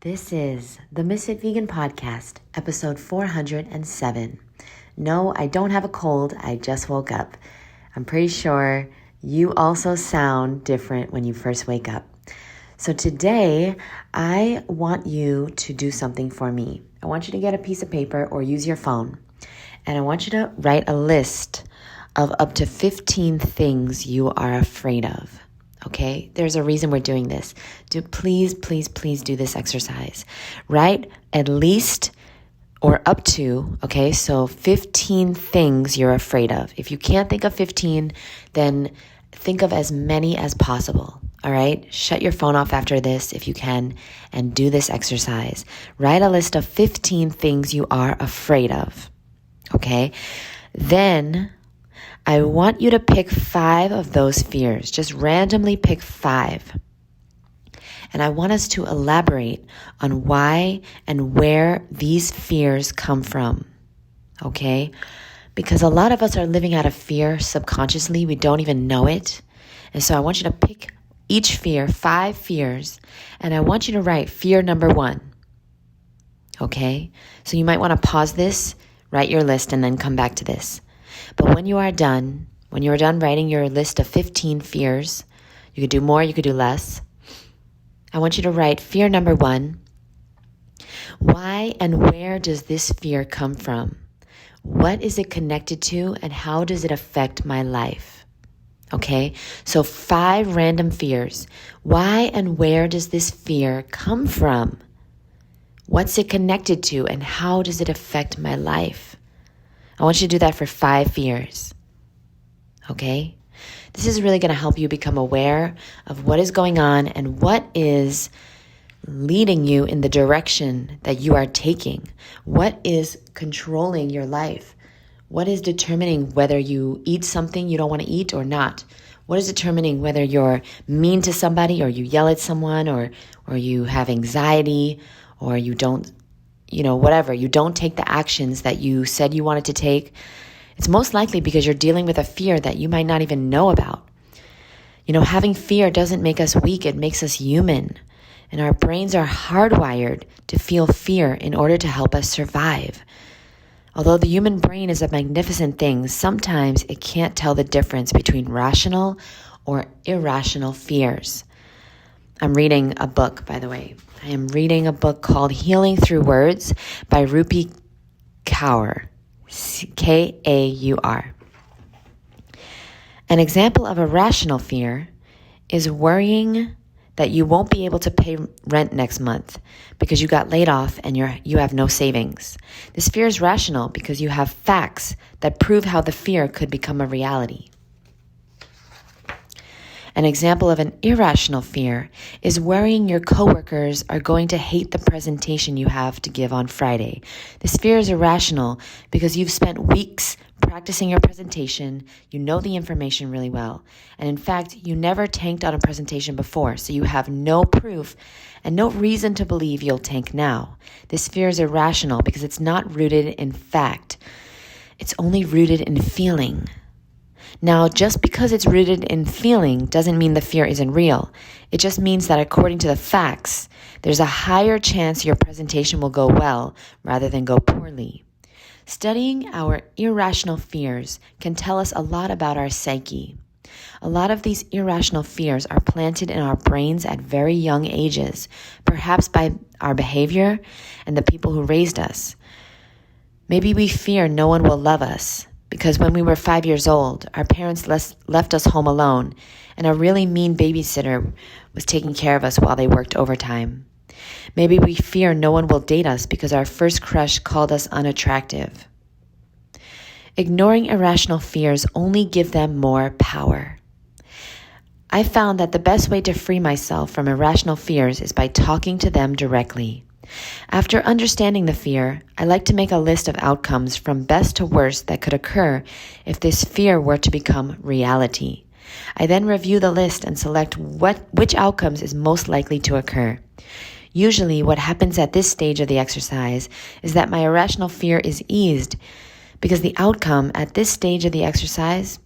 This is the Ms.FitVegan podcast, episode 407. No, I don't have a cold. I just woke up. I'm pretty sure you also sound different when you first wake up. So today, I want you to do something for me. I want you to get a piece of paper or use your phone, and I want you to write a list of up to 15 things you are afraid of. Okay, there's a reason we're doing this. Please do this exercise. Write at least or up to, okay, so 15 things you're afraid of. If you can't think of 15, then think of as many as possible. All right, shut your phone off after this if you can and do this exercise. Write a list of 15 things you are afraid of. Okay, then I want you to pick 5 of those fears. Just randomly pick 5. And I want us to elaborate on why and where these fears come from. Okay? Because a lot of us are living out of fear subconsciously. We don't even know it. And so I want you to pick each fear, 5 fears, and I want you to write fear number 1. Okay? So you might want to pause this, write your list, and then come back to this. But when you're done writing your list of 15 fears, you could do more, you could do less. I want you to write fear number 1. Why and where does this fear come from? What is it connected to and how does it affect my life? Okay, so 5 random fears. Why and where does this fear come from? What's it connected to and how does it affect my life? I want you to do that for 5 fears, okay? This is really going to help you become aware of what is going on and what is leading you in the direction that you are taking. What is controlling your life? What is determining whether you eat something you don't want to eat or not? What is determining whether you're mean to somebody or you yell at someone or you have anxiety or you don't whatever, you don't take the actions that you said you wanted to take? It's most likely because you're dealing with a fear that you might not even know about. Having fear doesn't make us weak, it makes us human. And our brains are hardwired to feel fear in order to help us survive. Although the human brain is a magnificent thing, sometimes it can't tell the difference between rational or irrational fears. I'm reading a book, by the way. I am reading a book called Healing Through Words by Rupi Kaur, Kaur. An example of a rational fear is worrying that you won't be able to pay rent next month because you got laid off and you have no savings. This fear is rational because you have facts that prove how the fear could become a reality. An example of an irrational fear is worrying your coworkers are going to hate the presentation you have to give on Friday. This fear is irrational because you've spent weeks practicing your presentation, you know the information really well, and in fact, you never tanked on a presentation before, so you have no proof and no reason to believe you'll tank now. This fear is irrational because it's not rooted in fact. It's only rooted in feeling. Now, just because it's rooted in feeling doesn't mean the fear isn't real. It just means that according to the facts, there's a higher chance your presentation will go well rather than go poorly. Studying our irrational fears can tell us a lot about our psyche. A lot of these irrational fears are planted in our brains at very young ages, perhaps by our behavior and the people who raised us. Maybe we fear no one will love us, because when we were 5 years old, our parents left us home alone, and a really mean babysitter was taking care of us while they worked overtime. Maybe we fear no one will date us because our first crush called us unattractive. Ignoring irrational fears only give them more power. I found that the best way to free myself from irrational fears is by talking to them directly. After understanding the fear, I like to make a list of outcomes from best to worst that could occur if this fear were to become reality. I then review the list and select which outcomes is most likely to occur. Usually what happens at this stage of the exercise is that my irrational fear is eased because the outcome at this stage of the exercise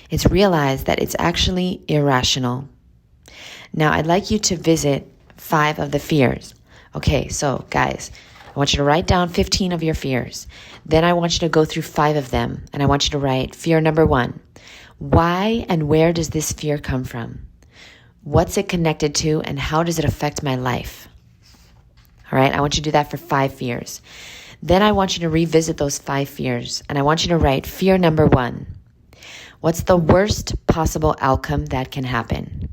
is realized that it's actually irrational. Now I'd like you to visit 5 of the fears. Okay, so guys, I want you to write down 15 of your fears. Then I want you to go through 5 of them. And I want you to write fear number 1. Why and where does this fear come from? What's it connected to and how does it affect my life? All right, I want you to do that for 5 fears. Then I want you to revisit those 5 fears. And I want you to write fear number 1. What's the worst possible outcome that can happen?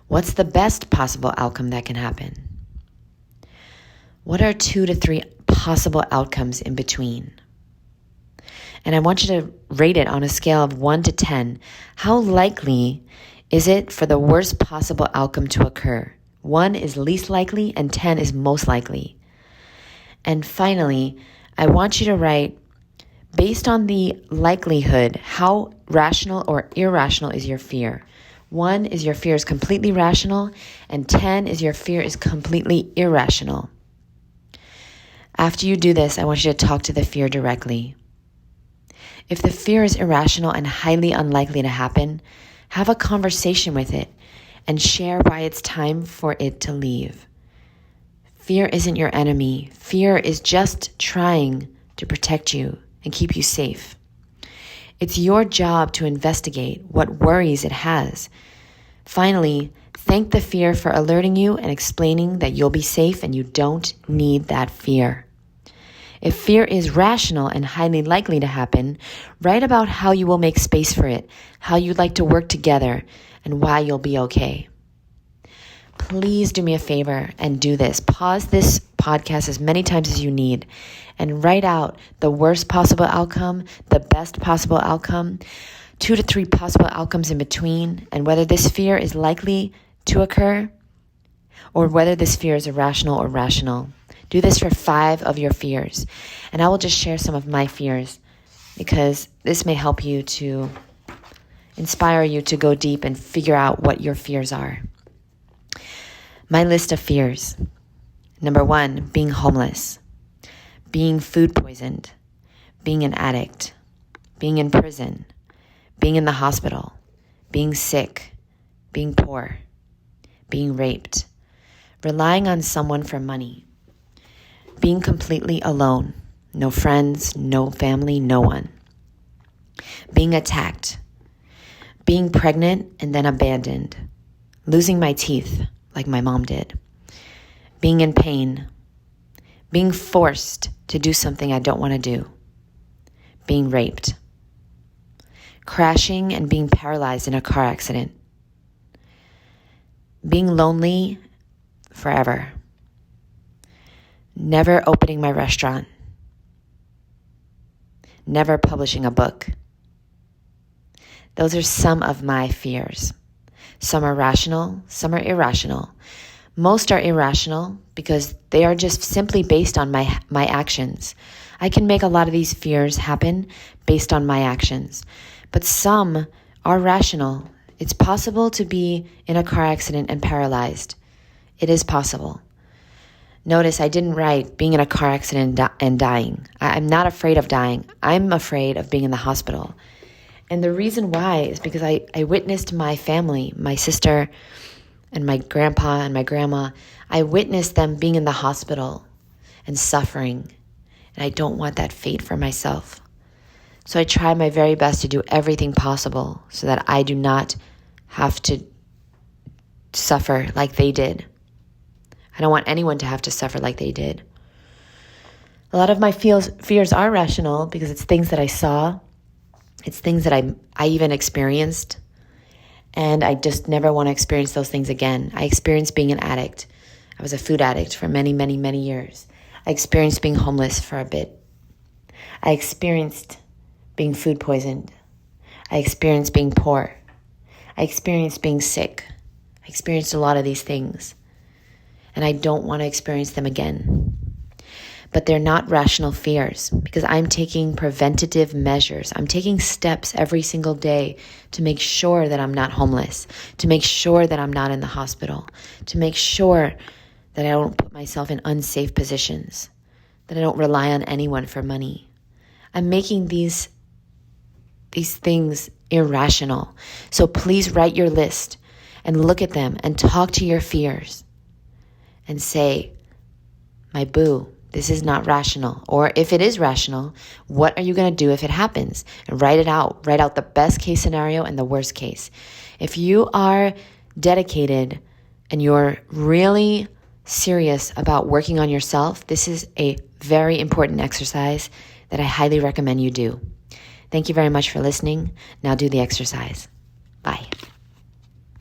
What's the best possible outcome that can happen? What are 2 to 3 possible outcomes in between? And I want you to rate it on a scale of 1 to 10. How likely is it for the worst possible outcome to occur? 1 is least likely and 10 is most likely. And finally, I want you to write, based on the likelihood, how rational or irrational is your fear? 1 is your fear is completely rational, and 10 is your fear is completely irrational. After you do this, I want you to talk to the fear directly. If the fear is irrational and highly unlikely to happen, have a conversation with it and share why it's time for it to leave. Fear isn't your enemy. Fear is just trying to protect you and keep you safe. It's your job to investigate what worries it has. Finally, thank the fear for alerting you and explaining that you'll be safe and you don't need that fear. If fear is rational and highly likely to happen, write about how you will make space for it, how you'd like to work together, and why you'll be okay. Please do me a favor and do this. Pause this podcast as many times as you need and write out the worst possible outcome, the best possible outcome, 2 to 3 possible outcomes in between, and whether this fear is likely to occur or whether this fear is irrational or rational. Do this for 5 of your fears. And I will just share some of my fears because this may help you to inspire you to go deep and figure out what your fears are. My list of fears. Number 1, being homeless, being food poisoned, being an addict, being in prison, being in the hospital, being sick, being poor, being raped, relying on someone for money, being completely alone, no friends, no family, no one, being attacked, being pregnant and then abandoned, losing my teeth like my mom did, being in pain, being forced to do something I don't want to do, being raped, crashing and being paralyzed in a car accident, being lonely forever, never opening my restaurant, never publishing a book. Those are some of my fears. Some are rational, some are irrational. Most are irrational because they are just simply based on my actions. I can make a lot of these fears happen based on my actions. But some are rational. It's possible to be in a car accident and paralyzed. It is possible. Notice I didn't write being in a car accident and dying. I'm not afraid of dying. I'm afraid of being in the hospital. And the reason why is because I witnessed my family, my sister and my grandpa and my grandma, I witnessed them being in the hospital and suffering. And I don't want that fate for myself. So I try my very best to do everything possible so that I do not have to suffer like they did. I don't want anyone to have to suffer like they did. A lot of my fears are rational because it's things that I saw. It's things that I even experienced, and I just never want to experience those things again. I experienced being an addict. I was a food addict for many, many, many years. I experienced being homeless for a bit. I experienced being food poisoned. I experienced being poor. I experienced being sick. I experienced a lot of these things, and I don't want to experience them again. But they're not rational fears because I'm taking preventative measures. I'm taking steps every single day to make sure that I'm not homeless, to make sure that I'm not in the hospital, to make sure that I don't put myself in unsafe positions, that I don't rely on anyone for money. I'm making these things irrational. So please write your list and look at them and talk to your fears. and say, my boo, this is not rational. Or if it is rational, what are you going to do if it happens? And write it out. Write out the best case scenario and the worst case. If you are dedicated and you're really serious about working on yourself, this is a very important exercise that I highly recommend you do. Thank you very much for listening. Now do the exercise. Bye.